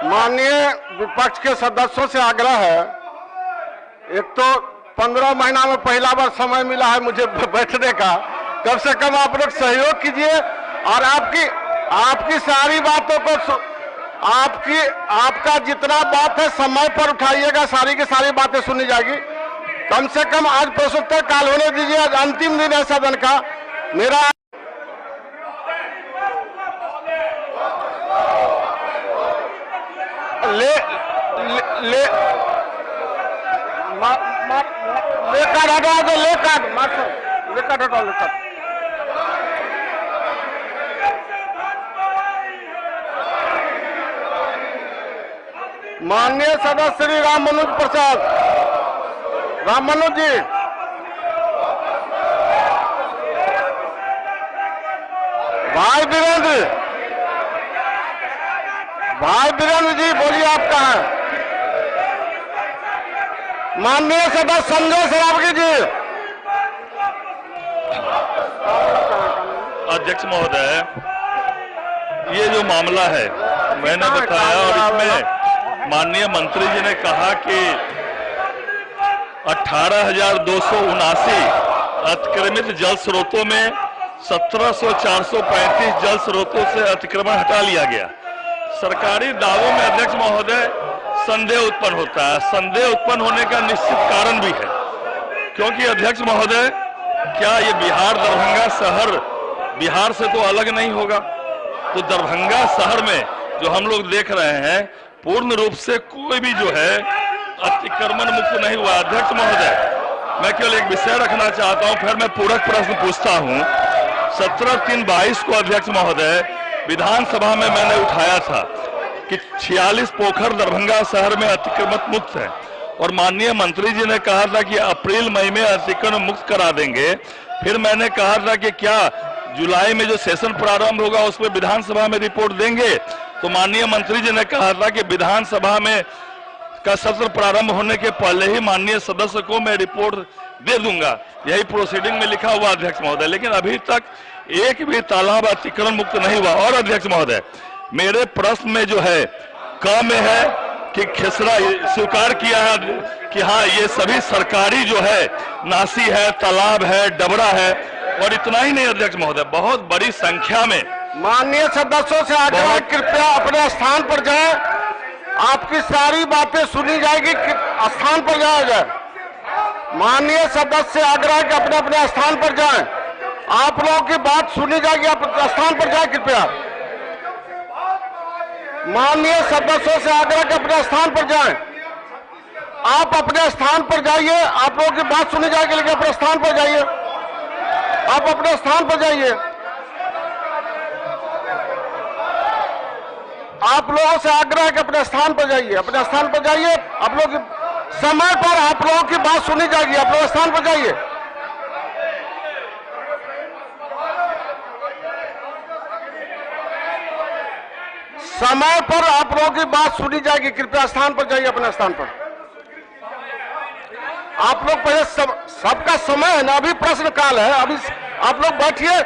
माननीय विपक्ष के सदस्यों से आग्रह है, एक तो 15 महीना में पहला बार समय मिला है मुझे बैठने का, कम से कम आप लोग सहयोग कीजिए और आपकी सारी बातों को आपका जितना बात है समय पर उठाइएगा, सारी की सारी बातें सुनी जाएगी। कम से कम आज प्रश्नोत्तर काल होने दीजिए, आज अंतिम दिन है सदन का। मेरा लेकर हटा दो, लेकर हटाओ। माननीय सदस्य श्री राम मनोज जी, भाई वीरेंद्र जी बोलिए, आप कहाँ हैं? माननीय सदस्य संजय सरावगी जी। अध्यक्ष महोदय, ये जो मामला है मैंने बताया और इसमें माननीय मंत्री जी ने कहा कि 18,279 अतिक्रमित जल स्रोतों में 17,435 जल स्रोतों से अतिक्रमण हटा लिया गया। सरकारी दावों में अध्यक्ष महोदय संदेह उत्पन्न होता है। संदेह उत्पन्न होने का निश्चित कारण भी है, क्योंकि अध्यक्ष महोदय क्या ये दरभंगा शहर बिहार से तो अलग नहीं होगा? तो दरभंगा शहर में जो हम लोग देख रहे हैं पूर्ण रूप से कोई भी जो है अतिक्रमण मुक्त नहीं हुआ। अध्यक्ष महोदय, मैं केवल एक विषय रखना चाहता हूं, फिर मैं पूरक प्रश्न पूछता हूं। 17/3/22 को अध्यक्ष महोदय विधानसभा में मैंने उठाया था कि 46 पोखर दरभंगा शहर में अतिक्रमण मुक्त है और माननीय मंत्री जी ने कहा था कि अप्रैल मई में अतिक्रमण मुक्त करा देंगे। फिर मैंने कहा था कि क्या जुलाई में जो सेशन प्रारंभ होगा उसमें विधानसभा में रिपोर्ट देंगे? तो माननीय मंत्री जी ने कहा था कि विधानसभा में का सत्र प्रारंभ होने के पहले ही माननीय सदस्य को मैं रिपोर्ट दे दूंगा। यही प्रोसीडिंग में लिखा हुआ अध्यक्ष महोदय, लेकिन अभी तक एक भी तालाब अतिक्रमण मुक्त नहीं हुआ। और अध्यक्ष महोदय, मेरे प्रश्न में जो है क में है कि खेसरा स्वीकार किया है कि हाँ ये सभी सरकारी जो है नासी है, तालाब है, डबरा है। और इतना ही नहीं अध्यक्ष महोदय, बहुत बड़ी संख्या में माननीय सदस्यों से आग्रह, कृपया अपने स्थान पर जाएं, आपकी सारी बातें सुनी जाएगी, स्थान पर जाया जाए। माननीय सदस्य आग्रह कि अपने अपने स्थान पर जाएं, आप लोगों की बात सुनी जाएगी, आप स्थान पर जाएं कृपया। माननीय सदस्यों से आग्रह कि अपने स्थान पर जाएं, आप अपने स्थान पर जाइए, आप लोगों की बात सुनी जाएगी, लेकिन अपने स्थान पर जाइए, आप अपने स्थान पर जाइए। आप लोगों से आग्रह है कि अपने स्थान पर जाइए, अपने स्थान पर जाइए। आप लोग समय पर आप लोगों की बात सुनी जाएगी, आप लोग स्थान पर जाइए। समय पर आप लोगों की बात सुनी जाएगी, कृपया स्थान पर जाइए, अपने स्थान पर। आप लोग पहले सबका समय है ना, अभी प्रश्न काल है, अभी आप लोग बैठिए।